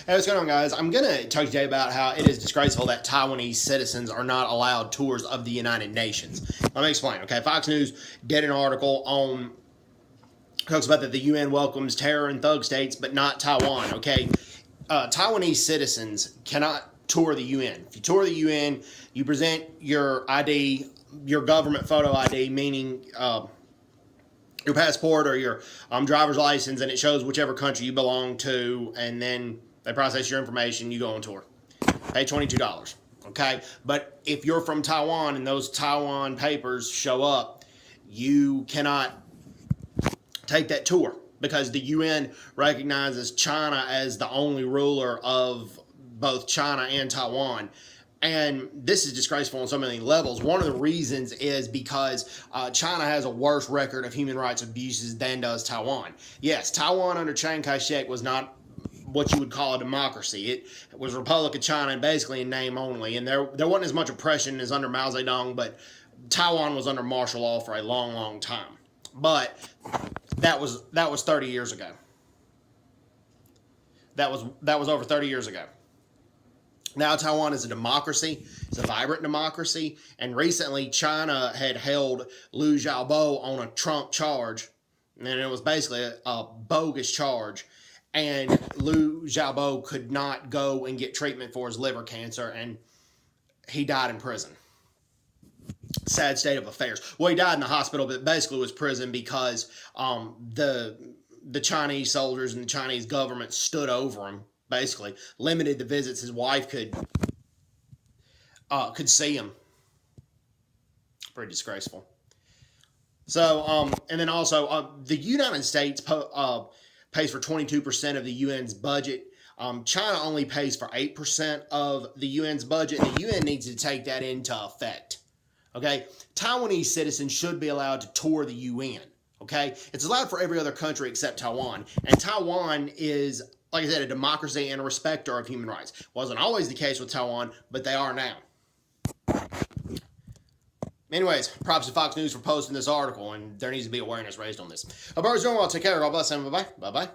Hey, what's going on, guys? I'm going to talk today about how it is disgraceful that Taiwanese citizens are not allowed tours of the United Nations. Let me explain, okay? Fox News did an article on, talks about that the UN welcomes terror and thug states, but not Taiwan, okay? Taiwanese citizens cannot tour the UN. If you tour the UN, you present your ID, your government photo ID, meaning your passport or your driver's license, and it shows whichever country you belong to, and then they process your information, you go on tour. Pay $22, okay? But if you're from Taiwan and those Taiwan papers show up, you cannot take that tour because the UN recognizes China as the only ruler of both China and Taiwan. And this is disgraceful on so many levels. One of the reasons is because China has a worse record of human rights abuses than does Taiwan. Yes, Taiwan under Chiang Kai-shek was not what you would call a democracy. It was Republic of China, basically in name only. And there wasn't as much oppression as under Mao Zedong, but Taiwan was under martial law for a long, long time. But that was 30 years ago. That was over 30 years ago. Now Taiwan is a democracy. It's a vibrant democracy. And recently China had held Liu Xiaobo on a Trump charge. And it was basically a bogus charge. And Liu Xiaobo could not go and get treatment for his liver cancer. And he died in prison. Sad state of affairs. Well, he died in the hospital, but basically was prison because the Chinese soldiers and the Chinese government stood over him. Basically, limited the visits his wife could see him. Pretty disgraceful. So, and then also, the United States pays for 22% of the UN's budget. China only pays for 8% of the UN's budget. The UN needs to take that into effect. Okay, Taiwanese citizens should be allowed to tour the UN. Okay, it's allowed for every other country except Taiwan, and Taiwan is, like I said, a democracy and a respecter of human rights. Wasn't always the case with Taiwan, but they are now. Anyways, props to Fox News for posting this article, and there needs to be awareness raised on this. Hope everyone's doing well. Take care. God bless, and bye-bye. Bye-bye.